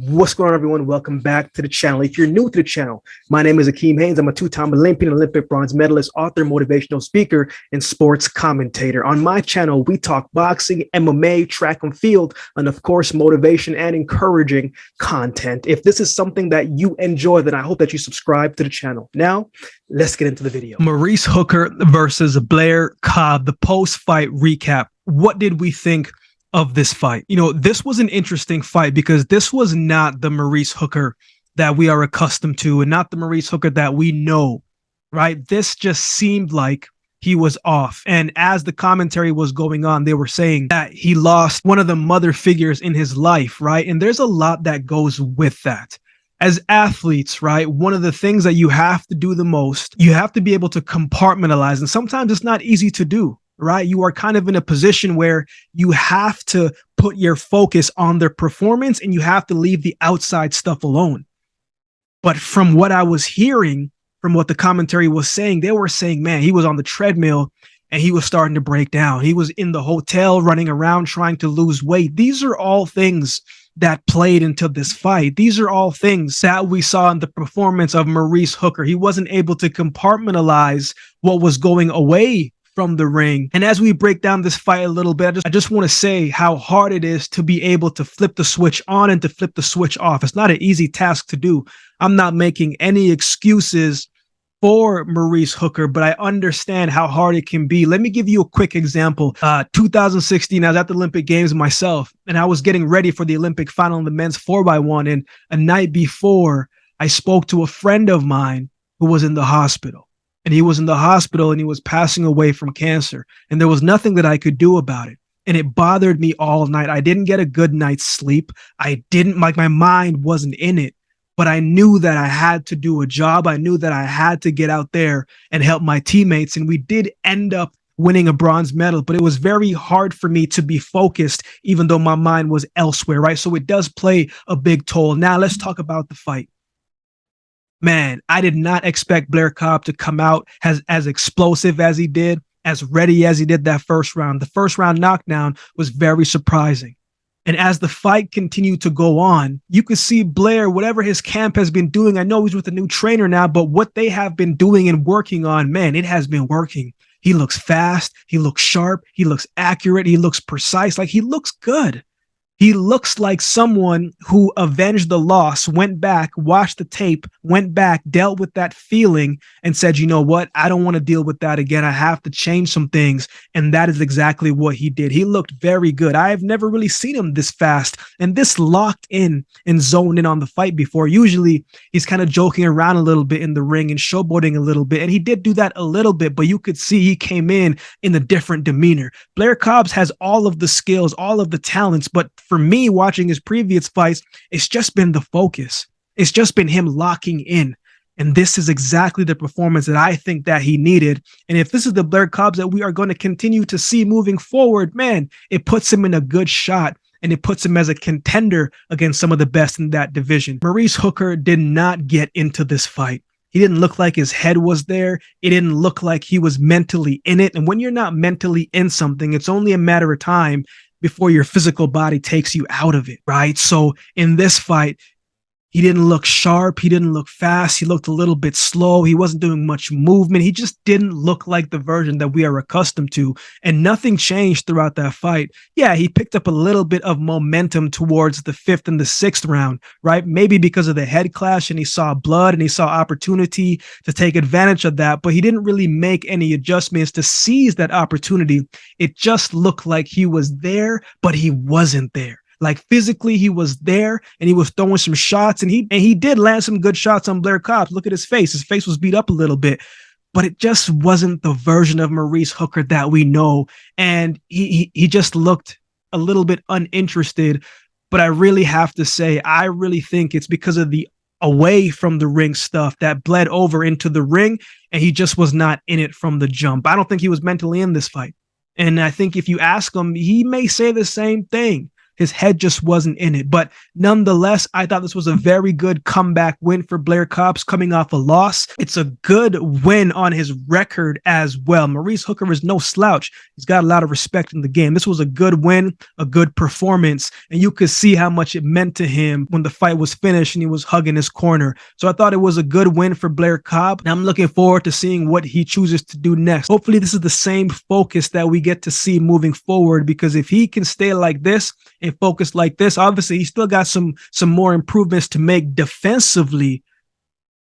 What's going on, everyone? Welcome back to the channel. If you're new to the channel, my name is Akeem Haynes. I'm a two-time Olympic bronze medalist, author, motivational speaker, and sports commentator. On my channel, we talk boxing, MMA, track and field, and of course, motivation and encouraging content. If this is something that you enjoy, then I hope that you subscribe to the channel. Now, let's get into the video. Maurice Hooker versus Blair Cobbs, the post-fight recap. What did we think of this fight? This was an interesting fight because this was not the Maurice Hooker that we are accustomed to and not the Maurice Hooker that we know, right? This just seemed like he was off. And as the commentary was going on, they were saying that he lost one of the mother figures in his life, right? And there's a lot that goes with that. As athletes, right, one of the things that you have to do the most, you have to be able to compartmentalize. And sometimes it's not easy to do. Right? You are kind of in a position where you have to put your focus on their performance and you have to leave the outside stuff alone. But from what I was hearing, from what the commentary was saying, they were saying, man, he was on the treadmill and he was starting to break down. He was in the hotel running around trying to lose weight. These are all things that played into this fight. These are all things that we saw in the performance of Maurice Hooker. He wasn't able to compartmentalize what was going away from the ring. And as we break down this fight a little bit, I just want to say how hard it is to be able to flip the switch on and to flip the switch off. It's not an easy task to do. I'm not making any excuses for Maurice Hooker, but I understand how hard it can be. Let me give you a quick example. 2016, I was at the Olympic Games myself, and I was getting ready for the Olympic final in the men's 4x1. And a night before, I spoke to a friend of mine who was in the hospital. And he was in the hospital and he was passing away from cancer. And there was nothing that I could do about it. And it bothered me all night. I didn't get a good night's sleep. My mind wasn't in it. But I knew that I had to do a job. I knew that I had to get out there and help my teammates. And we did end up winning a bronze medal. But it was very hard for me to be focused, even though my mind was elsewhere, right? So it does play a big toll. Now let's talk about the fight. Man, I did not expect Blair Cobbs to come out as explosive as he did, as ready as he did that first round. The first round knockdown was very surprising. And as the fight continued to go on, you could see Blair, whatever his camp has been doing. I know he's with a new trainer now, but what they have been doing and working on, man, it has been working. He looks fast. He looks sharp. He looks accurate. He looks precise. Like, he looks good. He looks like someone who avenged the loss, went back, watched the tape, went back, dealt with that feeling and said, you know what? I don't want to deal with that again. I have to change some things. And that is exactly what he did. He looked very good. I have never really seen him this fast and this locked in and zoned in on the fight before. Usually he's kind of joking around a little bit in the ring and showboating a little bit. And he did do that a little bit, but you could see he came in a different demeanor. Blair Cobbs has all of the skills, all of the talents, but for me, watching his previous fights, it's just been the focus. It's just been him locking in. And this is exactly the performance that I think that he needed. And if this is the Blair Cobbs that we are going to continue to see moving forward, man, it puts him in a good shot. And it puts him as a contender against some of the best in that division. Maurice Hooker did not get into this fight. He didn't look like his head was there. It didn't look like he was mentally in it. And when you're not mentally in something, it's only a matter of time before your physical body takes you out of it, right? So in this fight, he didn't look sharp. He didn't look fast. He looked a little bit slow. He wasn't doing much movement. He just didn't look like the version that we are accustomed to. And nothing changed throughout that fight. Yeah, he picked up a little bit of momentum towards the 5th and the 6th round, right? Maybe because of the head clash and he saw blood and he saw opportunity to take advantage of that, but he didn't really make any adjustments to seize that opportunity. It just looked like he was there, but he wasn't there. Like, physically, he was there and he was throwing some shots and he did land some good shots on Blair Cobbs. Look at his face. His face was beat up a little bit, but it just wasn't the version of Maurice Hooker that we know. And he just looked a little bit uninterested. But I really have to say, I really think it's because of the away from the ring stuff that bled over into the ring. And he just was not in it from the jump. I don't think he was mentally in this fight. And I think if you ask him, he may say the same thing. His head just wasn't in it. But nonetheless, I thought this was a very good comeback win for Blair Cobbs coming off a loss. It's a good win on his record as well. Maurice Hooker is no slouch. He's got a lot of respect in the game. This was a good win, a good performance, and you could see how much it meant to him when the fight was finished and he was hugging his corner. So I thought it was a good win for Blair Cobb, and I'm looking forward to seeing what he chooses to do next. Hopefully this is the same focus that we get to see moving forward, because if he can stay like this and focus like this, obviously he still got some more improvements to make defensively,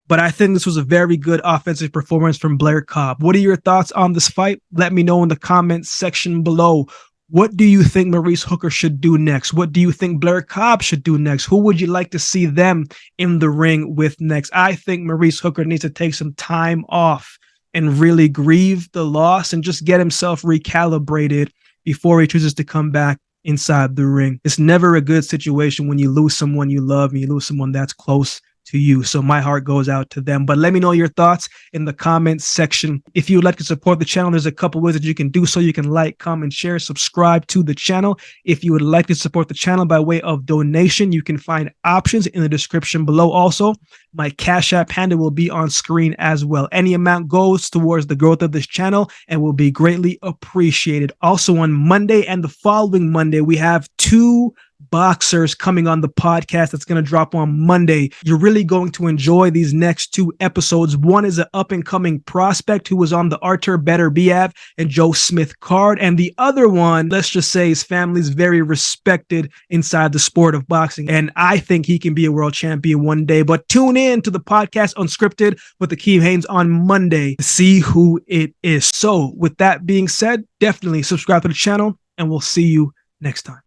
but I think this was a very good offensive performance from Blair Cobb. What are your thoughts on this fight? Let me know in the comments section below. What do you think Maurice Hooker should do next? What do you think Blair Cobb should do next? Who would you like to see them in the ring with next? I think Maurice Hooker needs to take some time off and really grieve the loss and just get himself recalibrated before he chooses to come back inside the ring. It's never a good situation when you lose someone you love and you lose someone that's close to you. So my heart goes out to them. But let me know your thoughts in the comments section. If you would like to support the channel, there's a couple ways that you can do so. You can like, comment, share, subscribe to the channel. If you would like to support the channel by way of donation, you can find options in the description below. Also, my Cash App handle will be on screen as well. Any amount goes towards the growth of this channel and will be greatly appreciated. Also, on Monday and the following Monday, we have 2 boxers coming on the podcast that's going to drop on Monday. You're really going to enjoy these next 2 episodes. One is an up-and-coming prospect who was on the Artur Beterbiev and Joe Smith card, and the other one, let's just say his family's very respected inside the sport of boxing, and I think he can be a world champion one day. But tune in to the podcast Unscripted with Akeem Haynes on Monday to see who it is. So with that being said, definitely subscribe to the channel, and we'll see you next time.